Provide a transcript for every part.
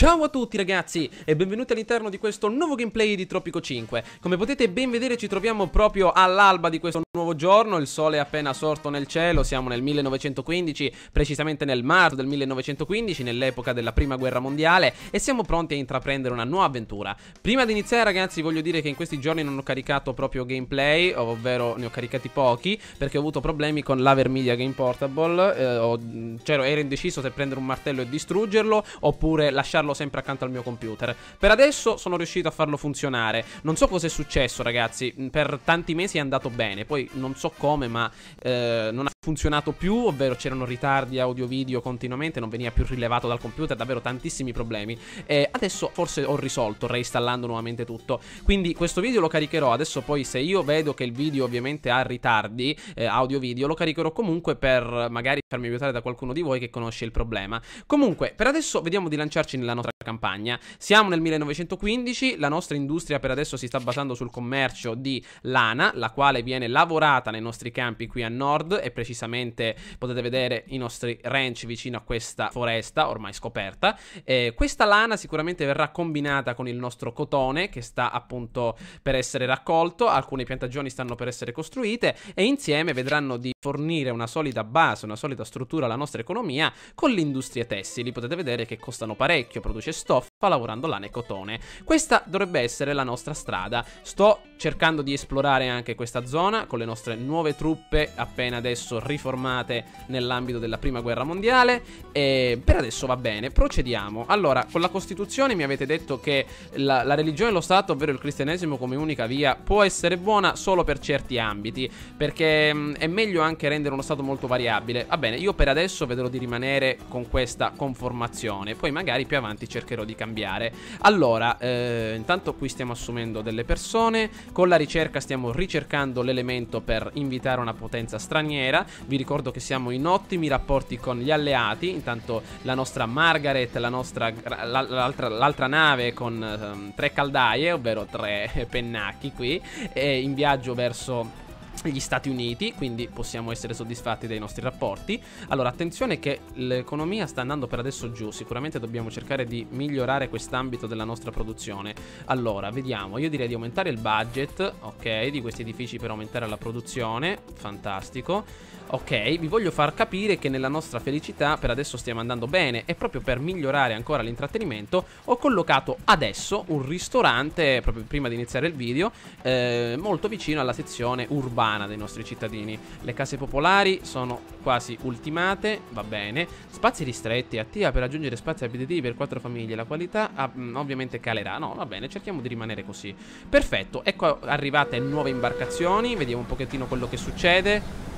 Ciao a tutti ragazzi e benvenuti all'interno di questo nuovo gameplay di Tropico 5. Come potete ben vedere ci troviamo proprio all'alba di questo nuovo giorno. Il sole è appena sorto nel cielo, siamo nel 1915, precisamente nel marzo del 1915, nell'epoca della prima guerra mondiale, e siamo pronti a intraprendere una nuova avventura. Prima di iniziare ragazzi voglio dire che in questi giorni non ho caricato proprio gameplay, ovvero ne ho caricati pochi perché ho avuto problemi con l'Avermedia Game Portable. Ero indeciso se prendere un martello e distruggerlo oppure lasciarlo sempre accanto al mio computer. Per adesso sono riuscito a farlo funzionare. Non so cosa è successo ragazzi, per tanti mesi è andato bene, poi non so come ma non ha funzionato più, ovvero c'erano ritardi audio video continuamente, non veniva più rilevato dal computer, davvero tantissimi problemi. Adesso forse ho risolto reinstallando nuovamente tutto, quindi questo video lo caricherò adesso. Poi se io vedo che il video ovviamente ha ritardi audio video, lo caricherò comunque per magari farmi aiutare da qualcuno di voi che conosce il problema. Comunque per adesso vediamo di lanciarci nella nostra campagna. Siamo nel 1915, la nostra industria per adesso si sta basando sul commercio di lana, la quale viene lavorata nei nostri campi qui a nord, e precisamente potete vedere i nostri ranch vicino a questa foresta ormai scoperta. Questa lana sicuramente verrà combinata con il nostro cotone che sta appunto per essere raccolto, alcune piantagioni stanno per essere costruite e insieme vedranno di fornire una solida base, una solida struttura alla nostra economia con le industrie tessili. Potete vedere che costano parecchio, produce stoffa lavorando lana e cotone. Questa dovrebbe essere la nostra strada. Sto cercando di esplorare anche questa zona con le nostre nuove truppe appena adesso riformate nell'ambito della prima guerra mondiale, e per adesso va bene, procediamo. Allora, con la Costituzione mi avete detto che la religione e lo Stato, ovvero il cristianesimo come unica via, può essere buona solo per certi ambiti, perché è meglio anche rendere uno Stato molto variabile. Va bene, io per adesso vedrò di rimanere con questa conformazione, poi magari più avanti cercherò di cambiare. Allora, intanto qui stiamo assumendo delle persone, con la ricerca stiamo ricercando l'elemento per invitare una potenza straniera. Vi ricordo che siamo in ottimi rapporti con gli alleati. Intanto la nostra Margaret, l'altra nave con 3 caldaie, ovvero 3 pennacchi qui, è in viaggio verso gli Stati Uniti, quindi possiamo essere soddisfatti dei nostri rapporti. Allora, attenzione che l'economia sta andando per adesso giù, sicuramente dobbiamo cercare di migliorare quest'ambito della nostra produzione. Allora, vediamo, io direi di aumentare il budget, ok, di questi edifici per aumentare la produzione, fantastico. Ok, vi voglio far capire che nella nostra felicità per adesso stiamo andando bene, e proprio per migliorare ancora l'intrattenimento ho collocato adesso un ristorante, proprio prima di iniziare il video, molto vicino alla sezione urbana dei nostri cittadini. Le case popolari sono quasi ultimate, va bene. Spazi ristretti, attiva per aggiungere spazi abitativi per 4 famiglie, la qualità ovviamente calerà. No, va bene, cerchiamo di rimanere così. Perfetto, ecco arrivate nuove imbarcazioni, vediamo un pochettino quello che succede.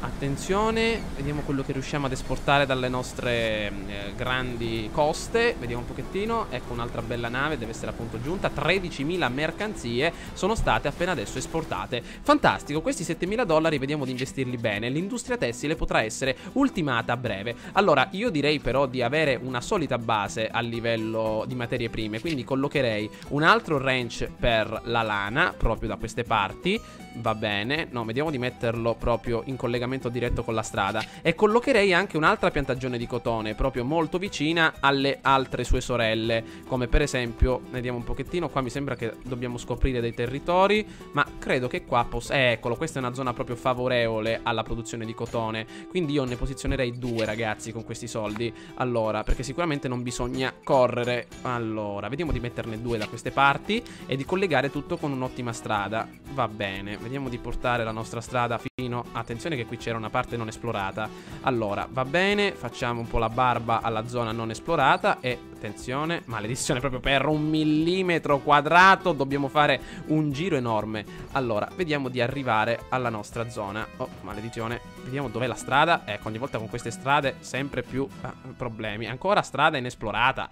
Attenzione, vediamo quello che riusciamo ad esportare dalle nostre grandi coste. Vediamo un pochettino. Ecco un'altra bella nave, deve essere appunto giunta. 13.000 mercanzie sono state appena adesso esportate. Fantastico, questi 7.000 dollari vediamo di investirli bene. L'industria tessile potrà essere ultimata a breve. Allora, io direi però di avere una solida base a livello di materie prime, quindi collocherei un altro ranch per la lana proprio da queste parti. Va bene, no, vediamo di metterlo proprio in collegamento diretto con la strada, e collocherei anche un'altra piantagione di cotone proprio molto vicina alle altre sue sorelle, come per esempio, vediamo un pochettino, qua mi sembra che dobbiamo scoprire dei territori, ma credo che qua eccolo, questa è una zona proprio favorevole alla produzione di cotone, quindi io ne posizionerei 2 ragazzi con questi soldi. Allora, perché sicuramente non bisogna correre. Allora, vediamo di metterne 2 da queste parti e di collegare tutto con un'ottima strada. Va bene, vediamo di portare la nostra strada fino, attenzione che qui c'era una parte non esplorata. Allora, va bene, facciamo un po' la barba alla zona non esplorata e attenzione, maledizione, proprio per 1 millimetro quadrato dobbiamo fare un giro enorme. Allora, vediamo di arrivare alla nostra zona. Oh, maledizione, vediamo dov'è la strada. Ecco, ogni volta con queste strade sempre più problemi. Ancora strada inesplorata.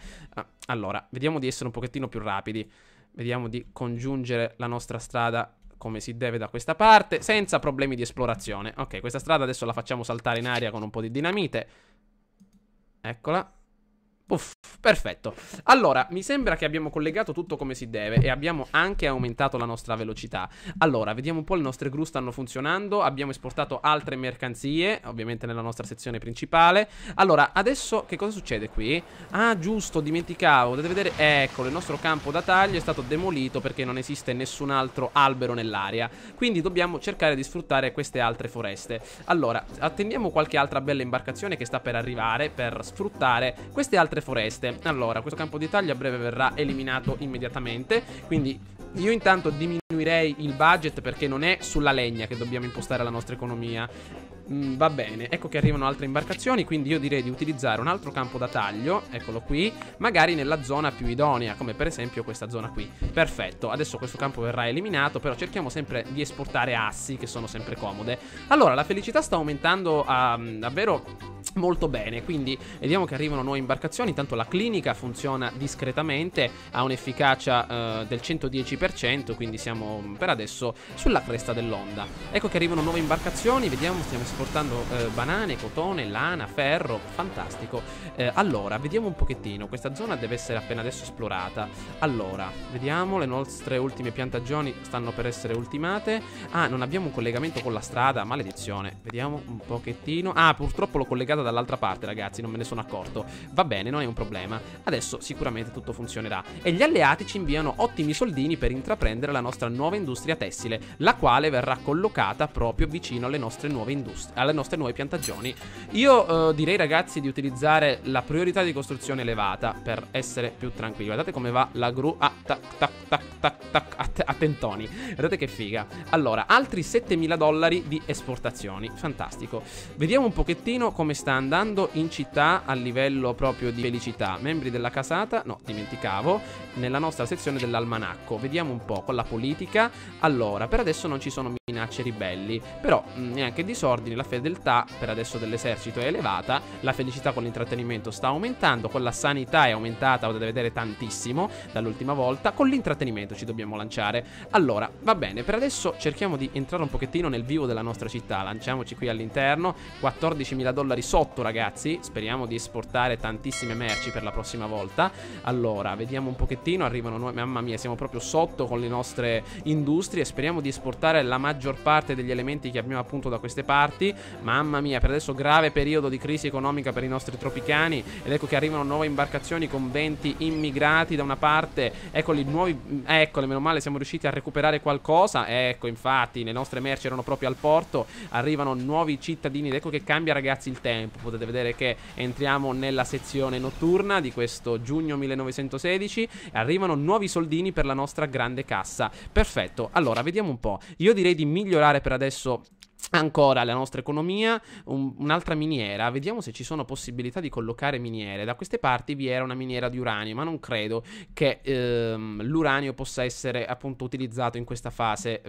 Allora, vediamo di essere un pochettino più rapidi. Vediamo di congiungere la nostra strada come si deve da questa parte, senza problemi di esplorazione. Ok, questa strada adesso la facciamo saltare in aria con un po' di dinamite. Eccola. Uff, perfetto. Allora, mi sembra che abbiamo collegato tutto come si deve e abbiamo anche aumentato la nostra velocità. Allora, vediamo un po', le nostre gru stanno funzionando, abbiamo esportato altre mercanzie, ovviamente nella nostra sezione principale. Allora, adesso che cosa succede qui? Ah, giusto, dimenticavo, dovete vedere, eccolo, il nostro campo da taglio è stato demolito perché non esiste nessun altro albero nell'area. Quindi dobbiamo cercare di sfruttare queste altre foreste. Allora, attendiamo qualche altra bella imbarcazione che sta per arrivare per sfruttare queste altre foreste. Allora, questo campo di taglio a breve verrà eliminato immediatamente, quindi io intanto diminuirei il budget perché non è sulla legna che dobbiamo impostare la nostra economia. Va bene, ecco che arrivano altre imbarcazioni, quindi io direi di utilizzare un altro campo da taglio, eccolo qui, magari nella zona più idonea, come per esempio questa zona qui. Perfetto, adesso questo campo verrà eliminato, però cerchiamo sempre di esportare assi, che sono sempre comode. Allora, la felicità sta aumentando davvero molto bene, quindi vediamo che arrivano nuove imbarcazioni. Intanto la clinica funziona discretamente, ha un'efficacia del 110%, quindi siamo per adesso sulla cresta dell'onda. Ecco che arrivano nuove imbarcazioni, vediamo, stiamo esportando banane, cotone, lana, ferro, fantastico. Allora, vediamo un pochettino, questa zona deve essere appena adesso esplorata. Allora, vediamo, le nostre ultime piantagioni stanno per essere ultimate. Ah, non abbiamo un collegamento con la strada, maledizione. Vediamo un pochettino. Ah, purtroppo l'ho collegata dall'altra parte, ragazzi, non me ne sono accorto. Va bene, non è un problema. Adesso sicuramente tutto funzionerà. E gli alleati ci inviano ottimi soldini per intraprendere la nostra nuova industria tessile, la quale verrà collocata proprio vicino alle nostre nuove industrie, alle nostre nuove piantagioni. Io direi, ragazzi, di utilizzare la priorità di costruzione elevata per essere più tranquilli. Guardate come va la gru. Ah, tac, tac, tac, tac, tac, attentoni. Guardate che figa. Allora, altri $7.000 di esportazioni. Fantastico. Vediamo un pochettino come sta andando in città a livello proprio di felicità. Membri della casata, no, dimenticavo, nella nostra sezione dell'almanacco. Vediamo un po' con la politica. Allora, per adesso non ci sono minacce ribelli, però neanche disordini. La fedeltà per adesso dell'esercito è elevata, la felicità con l'intrattenimento sta aumentando, con la sanità è aumentata, potete vedere, tantissimo dall'ultima volta. Con l'intrattenimento ci dobbiamo lanciare. Allora, va bene, per adesso cerchiamo di entrare un pochettino nel vivo della nostra città. Lanciamoci qui all'interno. $14.000 sotto, ragazzi. Speriamo di esportare tantissime merci per la prossima volta. Allora, vediamo un pochettino. Arrivano noi. Mamma mia, siamo proprio sotto con le nostre industrie. Speriamo di esportare la maggior parte degli elementi che abbiamo appunto da queste parti. Mamma mia, per adesso grave periodo di crisi economica per i nostri tropicani. Ed ecco che arrivano nuove imbarcazioni con 20 immigrati da una parte. Eccoli nuovi. Eccole, meno male siamo riusciti a recuperare qualcosa. Ecco, infatti, le nostre merci erano proprio al porto. Arrivano nuovi cittadini. Ed ecco che cambia, ragazzi, il tempo. Potete vedere che entriamo nella sezione notturna di questo giugno 1916. Arrivano nuovi soldini per la nostra grande cassa. Perfetto. Allora, vediamo un po'. Io direi di migliorare per adesso ancora la nostra economia, un'altra miniera. Vediamo se ci sono possibilità di collocare miniere. Da queste parti vi era una miniera di uranio, ma non credo che l'uranio possa essere appunto utilizzato in questa fase,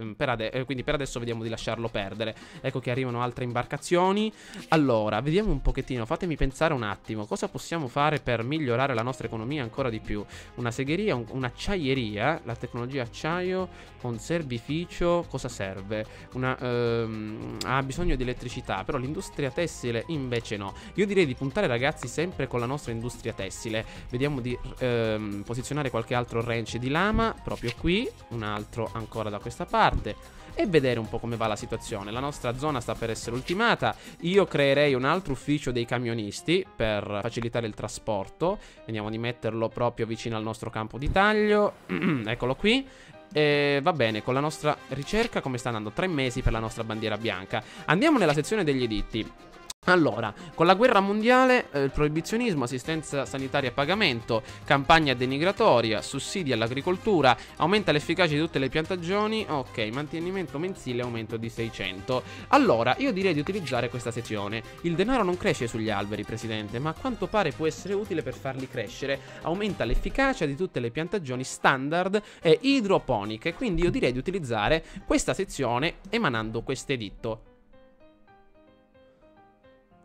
quindi per adesso vediamo di lasciarlo perdere. Ecco che arrivano altre imbarcazioni. Allora, vediamo un pochettino, fatemi pensare un attimo, cosa possiamo fare per migliorare la nostra economia ancora di più. Una segheria, un'acciaieria, la tecnologia acciaio, conservificio, cosa serve? Ha bisogno di elettricità, però l'industria tessile invece no. Io direi di puntare, ragazzi, sempre con la nostra industria tessile. Vediamo di posizionare qualche altro ranch di lama proprio qui, un altro ancora da questa parte, e vedere un po' come va la situazione. La nostra zona sta per essere ultimata. Io creerei un altro ufficio dei camionisti per facilitare il trasporto. Vediamo di metterlo proprio vicino al nostro campo di taglio. Eccolo qui. Va bene, con la nostra ricerca come sta andando? 3 mesi per la nostra bandiera bianca. Andiamo nella sezione degli editti. Allora, con la guerra mondiale, proibizionismo, assistenza sanitaria a pagamento, campagna denigratoria, sussidi all'agricoltura, aumenta l'efficacia di tutte le piantagioni, ok, mantenimento mensile, aumento di 600. Allora, io direi di utilizzare questa sezione. Il denaro non cresce sugli alberi, presidente, ma a quanto pare può essere utile per farli crescere. Aumenta l'efficacia di tutte le piantagioni standard e idroponiche, quindi io direi di utilizzare questa sezione emanando questo editto.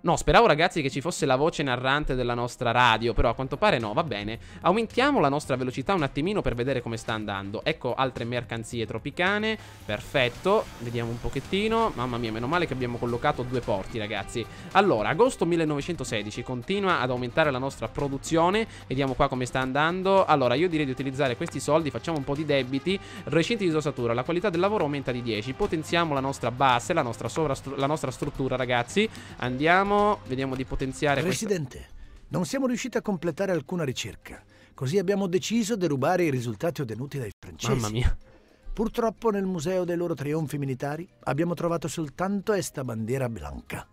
No, speravo ragazzi che ci fosse la voce narrante della nostra radio, però a quanto pare no, va bene. Aumentiamo la nostra velocità un attimino per vedere come sta andando. Ecco altre mercanzie tropicane, perfetto, vediamo un pochettino. Mamma mia, meno male che abbiamo collocato 2 porti ragazzi. Allora, agosto 1916, continua ad aumentare la nostra produzione, vediamo qua come sta andando. Allora, io direi di utilizzare questi soldi, facciamo un po' di debiti, recinti di dosatura, la qualità del lavoro aumenta di 10, potenziamo la nostra base, la nostra struttura ragazzi. Andiamo. Vediamo di potenziare. Presidente, non siamo riusciti a completare alcuna ricerca, così abbiamo deciso di rubare i risultati ottenuti dai francesi. Mamma mia. Purtroppo nel museo dei loro trionfi militari abbiamo trovato soltanto esta bandiera bianca.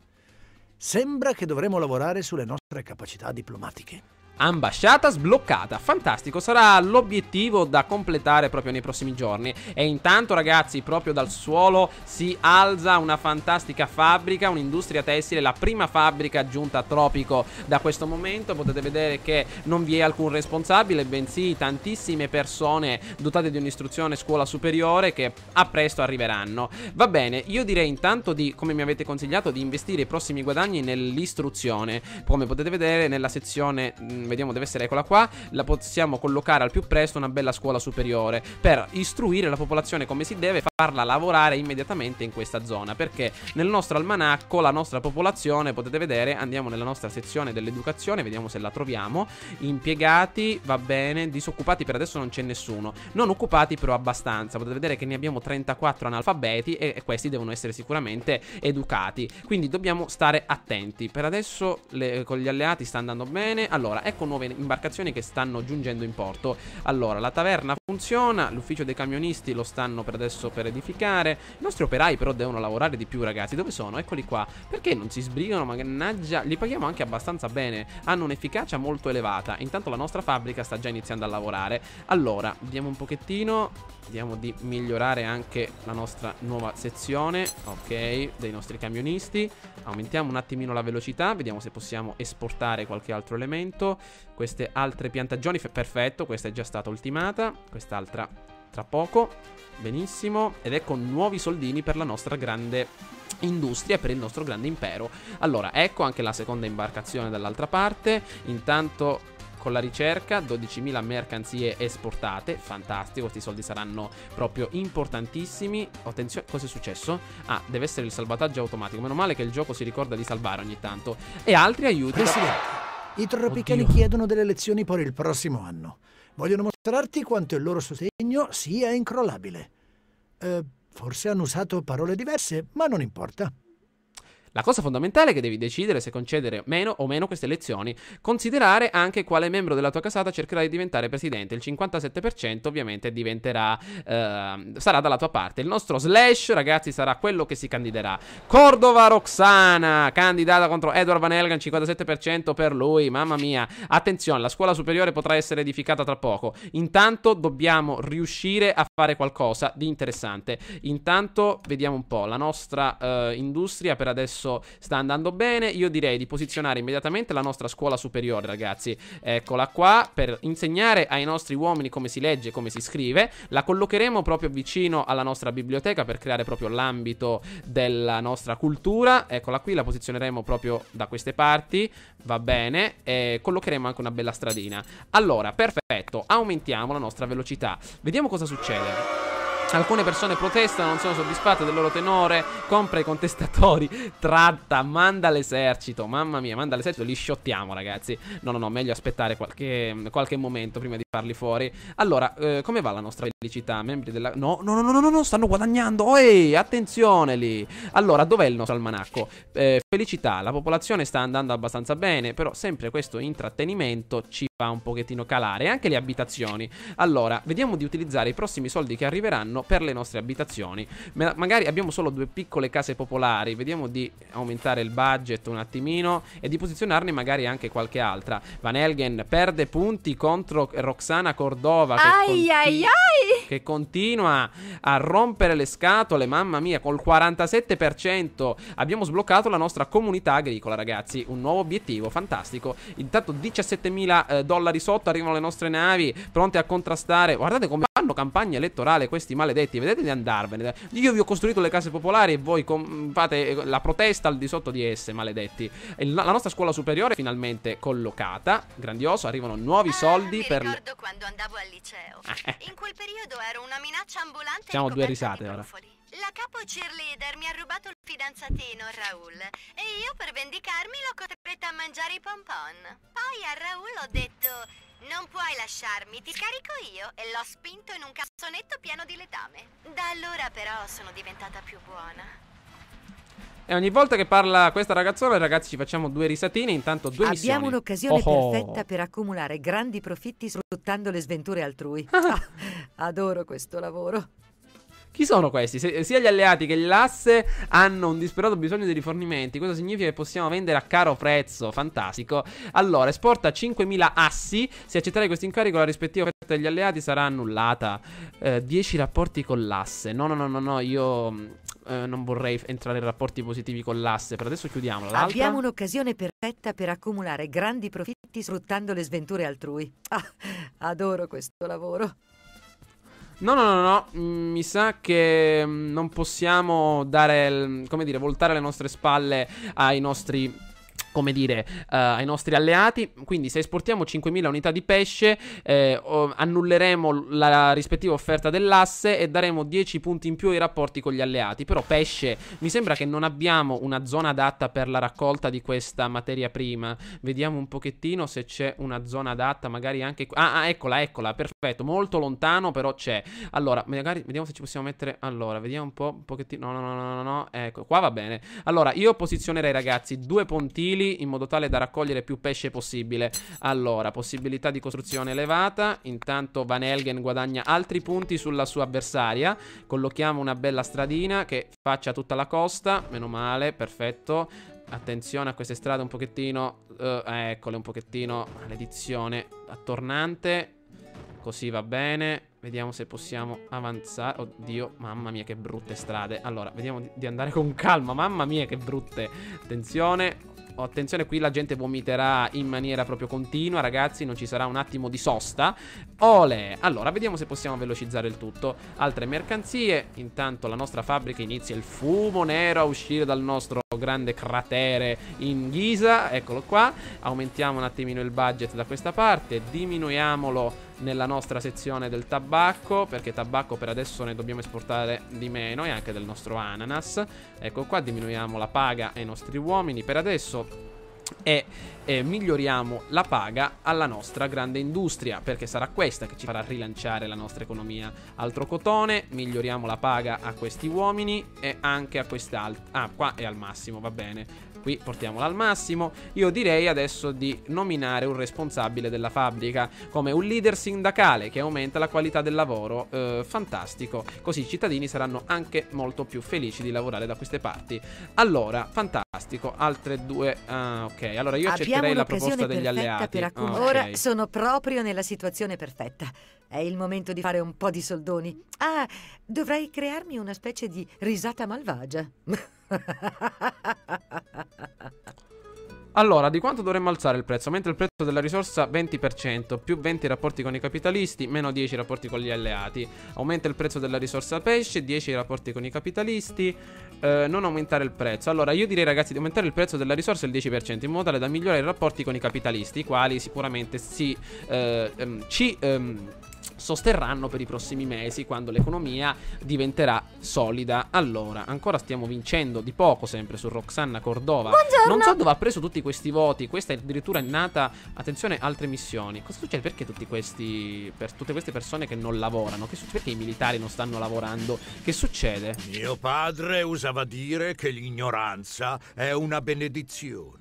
Sembra che dovremo lavorare sulle nostre capacità diplomatiche. Ambasciata sbloccata, fantastico, sarà l'obiettivo da completare proprio nei prossimi giorni. E intanto ragazzi, proprio dal suolo si alza una fantastica fabbrica, un'industria tessile, la prima fabbrica giunta a Tropico da questo momento. Potete vedere che non vi è alcun responsabile, bensì tantissime persone dotate di un'istruzione scuola superiore che a presto arriveranno. Va bene, io direi intanto di, come mi avete consigliato, di investire i prossimi guadagni nell'istruzione. Come potete vedere nella sezione vediamo, deve essere eccola qua, la possiamo collocare al più presto una bella scuola superiore per istruire la popolazione come si deve, farla lavorare immediatamente in questa zona, perché nel nostro almanacco la nostra popolazione, potete vedere, andiamo nella nostra sezione dell'educazione, vediamo se la troviamo, impiegati, va bene, disoccupati per adesso non c'è nessuno, non occupati però abbastanza, potete vedere che ne abbiamo 34 analfabeti e questi devono essere sicuramente educati, quindi dobbiamo stare attenti. Per adesso con gli alleati sta andando bene. Allora, ecco nuove imbarcazioni che stanno giungendo in porto. Allora, la taverna funziona, l'ufficio dei camionisti lo stanno per adesso per edificare. I nostri operai però devono lavorare di più ragazzi. Dove sono? Eccoli qua. Perché non si sbrigano? Mannaggia, li paghiamo anche abbastanza bene, hanno un'efficacia molto elevata. Intanto la nostra fabbrica sta già iniziando a lavorare. Allora, vediamo un pochettino, vediamo di migliorare anche la nostra nuova sezione, ok, dei nostri camionisti. Aumentiamo un attimino la velocità, vediamo se possiamo esportare qualche altro elemento. Queste altre piantagioni, perfetto, questa è già stata ultimata, quest'altra tra poco, benissimo. Ed ecco nuovi soldini per la nostra grande industria e per il nostro grande impero. Allora, ecco anche la seconda imbarcazione dall'altra parte. Intanto con la ricerca 12.000 mercanzie esportate, fantastico, questi soldi saranno proprio importantissimi. Attenzione, cosa è successo? Ah, deve essere il salvataggio automatico, meno male che il gioco si ricorda di salvare ogni tanto. E altri aiuti. Presidente, i tropicani chiedono delle lezioni per il prossimo anno. Vogliono mostrarti quanto il loro sostegno sia incrollabile. Forse hanno usato parole diverse, ma non importa. La cosa fondamentale è che devi decidere se concedere meno o meno queste lezioni. Considerare anche quale membro della tua casata cercherà di diventare presidente. Il 57% ovviamente diventerà sarà dalla tua parte. Il nostro Slash, ragazzi, sarà quello che si candiderà. Cordova Roxana, candidata contro Edward Van Helgen, 57% per lui. Mamma mia. Attenzione, la scuola superiore potrà essere edificata tra poco. Intanto dobbiamo riuscire a fare qualcosa di interessante. Intanto vediamo un po'. La nostra industria per adesso sta andando bene. Io direi di posizionare immediatamente la nostra scuola superiore, ragazzi. Eccola qua, per insegnare ai nostri uomini come si legge, come si scrive. La collocheremo proprio vicino alla nostra biblioteca per creare proprio l'ambito della nostra cultura. Eccola qui, la posizioneremo proprio da queste parti. Va bene, e collocheremo anche una bella stradina. Allora, perfetto, aumentiamo la nostra velocità. Vediamo cosa succede. Alcune persone protestano, non sono soddisfatte del loro tenore. Compra i contestatori, tratta, manda l'esercito. Mamma mia, manda l'esercito, li sciottiamo ragazzi. No, meglio aspettare qualche momento prima di farli fuori. Allora, come va la nostra felicità? Membri della... No, stanno guadagnando. Ehi, attenzione lì. Allora, dov'è il nostro almanacco? Felicità, la popolazione sta andando abbastanza bene, però sempre questo intrattenimento ci fa un pochettino calare. Anche le abitazioni. Allora, vediamo di utilizzare i prossimi soldi che arriveranno per le nostre abitazioni. Magari abbiamo solo 2 piccole case popolari. Vediamo di aumentare il budget un attimino e di posizionarne magari anche qualche altra. Van Helgen perde punti contro Roxana Cordova che continua a rompere le scatole. Mamma mia, col 47% abbiamo sbloccato la nostra comunità agricola, ragazzi. Un nuovo obiettivo, fantastico. Intanto $17.000 sotto, arrivano le nostre navi pronte a contrastare. Guardate come fanno campagna elettorale questi maledetti maledetti, vedete di andarvene. Io vi ho costruito le case popolari e voi fate la protesta al di sotto di esse, maledetti. E la nostra scuola superiore è finalmente collocata, grandioso, arrivano nuovi soldi mi per... ricordo quando andavo al liceo. In quel periodo ero una minaccia ambulante. Facciamo due ricoperta risate di ora. brufoli. La capo cheerleader mi ha rubato il fidanzatino Raul e io per vendicarmi l'ho costretta a mangiare i pompon. Poi a Raul ho detto: non puoi lasciarmi, ti carico io, e l'ho spinto in un cassonetto pieno di letame. Da allora però sono diventata più buona. E ogni volta che parla questa ragazzola, ragazzi, ci facciamo due risatine. Intanto due missioni. Abbiamo un'occasione Oh. perfetta per accumulare grandi profitti sfruttando le sventure altrui. Adoro questo lavoro. Chi sono questi? Sia gli alleati che l'asse hanno un disperato bisogno di rifornimenti. Questo significa che possiamo vendere a caro prezzo. Fantastico. Allora, esporta 5.000 assi. Se accetterai questo incarico, la rispettiva offerta degli alleati sarà annullata. 10 rapporti con l'asse. No, io non vorrei entrare in rapporti positivi con l'asse. Per adesso chiudiamola. L'altra? Abbiamo un'occasione perfetta per accumulare grandi profitti sfruttando le sventure altrui. Adoro questo lavoro. No, mi sa che non possiamo dare, come dire, voltare le nostre spalle ai nostri... come dire, ai nostri alleati. Quindi se esportiamo 5.000 unità di pesce, annulleremo la rispettiva offerta dell'asse e daremo 10 punti in più ai rapporti con gli alleati. Però pesce, mi sembra che non abbiamo una zona adatta per la raccolta di questa materia prima. Vediamo un pochettino se c'è una zona adatta, magari anche... eccola, perfetto, molto lontano però c'è. Allora, magari vediamo se ci possiamo mettere... Allora, vediamo un pochettino... No, ecco, qua va bene. Allora, io posizionerei, ragazzi, 2 pontili in modo tale da raccogliere più pesce possibile. Allora, possibilità di costruzione elevata. Intanto Van Helgen guadagna altri punti sulla sua avversaria. Collochiamo una bella stradina che faccia tutta la costa. Meno male, perfetto. Attenzione a queste strade un pochettino, eccole un pochettino, l'edizione attornante. Così va bene. Vediamo se possiamo avanzare. Oddio, mamma mia che brutte strade. Allora, vediamo di andare con calma. Mamma mia che brutte. Attenzione. Attenzione, qui la gente vomiterà in maniera proprio continua, ragazzi, non ci sarà un attimo di sosta. Ole! Allora, vediamo se possiamo velocizzare il tutto. Altre mercanzie. Intanto la nostra fabbrica inizia il fumo nero a uscire dal nostro grande cratere in ghisa. Eccolo qua. Aumentiamo un attimino il budget da questa parte. Diminuiamolo nella nostra sezione del tabacco, perché tabacco per adesso ne dobbiamo esportare di meno, e anche del nostro ananas. Ecco qua, diminuiamo la paga ai nostri uomini per adesso e miglioriamo la paga alla nostra grande industria, perché sarà questa che ci farà rilanciare la nostra economia. Altro cotone, miglioriamo la paga a questi uomini e anche a quest'altro. Qua è al massimo, va bene. Qui portiamola al massimo. Io direi adesso di nominare un responsabile della fabbrica come un leader sindacale che aumenta la qualità del lavoro. Fantastico. Così i cittadini saranno anche molto più felici di lavorare da queste parti. Allora, fantastico. Altre due. Ok, allora io accetterei la proposta degli alleati. Ora sono proprio nella situazione perfetta. È il momento di fare un po' di soldoni. Dovrei crearmi una specie di risata malvagia. Allora, di quanto dovremmo alzare il prezzo? Aumenta il prezzo della risorsa 20%, più 20 rapporti con i capitalisti, meno 10 rapporti con gli alleati. Aumenta il prezzo della risorsa pesce, 10 rapporti con i capitalisti. Non aumentare il prezzo. Allora, io direi, ragazzi, di aumentare il prezzo della risorsa il 10%, in modo tale da migliorare i rapporti con i capitalisti, i quali sicuramente ci sosterranno per i prossimi mesi, quando l'economia diventerà solida. Allora, ancora stiamo vincendo di poco sempre su Roxana Cordova. Buongiorno. Non so dove ha preso tutti questi voti. Questa è addirittura nata. Attenzione, altre missioni. Cosa succede? Perché tutte queste persone che non lavorano? Perché i militari non stanno lavorando? Che succede? Mio padre usava dire che l'ignoranza è una benedizione.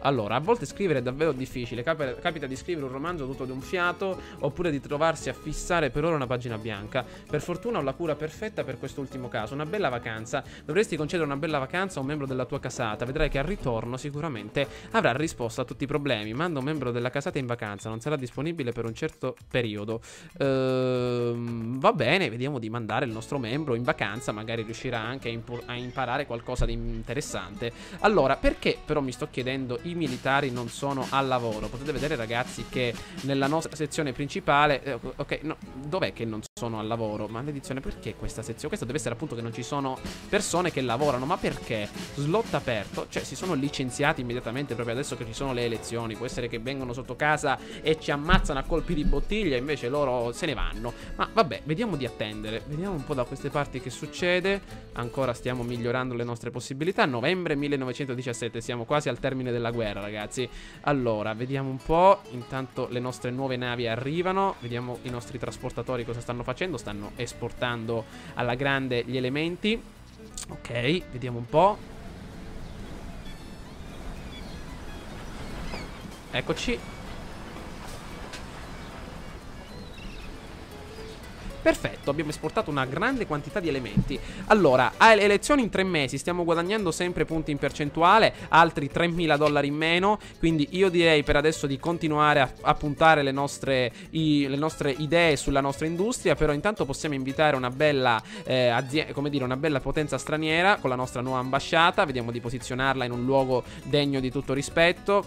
Allora, a volte scrivere è davvero difficile. Capita di scrivere un romanzo tutto d'un fiato, oppure di trovarsi a fissare per ora una pagina bianca. Per fortuna ho la cura perfetta per quest'ultimo caso. Una bella vacanza. Dovresti concedere una bella vacanza a un membro della tua casata. Vedrai che al ritorno sicuramente avrà risposto a tutti i problemi. Manda un membro della casata in vacanza. Non sarà disponibile per un certo periodo. Va bene, vediamo di mandare il nostro membro in vacanza. Magari riuscirà anche a imparare qualcosa di interessante. Allora, perché però mi sto chiedendo i militari non sono al lavoro? Potete vedere, ragazzi, che nella nostra sezione principale ok, no, dov'è che non sono al lavoro. Maledizione, perché questa sezione? Questo deve essere appunto che non ci sono persone che lavorano. Ma perché? Slot aperto. Cioè si sono licenziati immediatamente proprio adesso che ci sono le elezioni. Può essere che vengono sotto casa e ci ammazzano a colpi di bottiglia, invece loro se ne vanno. Ma vabbè, vediamo di attendere. Vediamo un po' da queste parti che succede. Ancora stiamo migliorando le nostre possibilità. Novembre 1917, siamo quasi al termine della guerra, ragazzi. Allora, vediamo un po'. Intanto le nostre nuove navi arrivano. Vediamo i nostri trasportatori cosa stanno facendo. Stanno esportando alla grande gli elementi. Ok, vediamo un po'. Eccoci. Perfetto, abbiamo esportato una grande quantità di elementi. Allora, alle elezioni in 3 mesi stiamo guadagnando sempre punti in percentuale, altri $3.000 in meno. Quindi io direi per adesso di continuare a puntare le nostre idee sulla nostra industria. Però intanto possiamo invitare una bella come dire, una bella potenza straniera con la nostra nuova ambasciata. Vediamo di posizionarla in un luogo degno di tutto rispetto.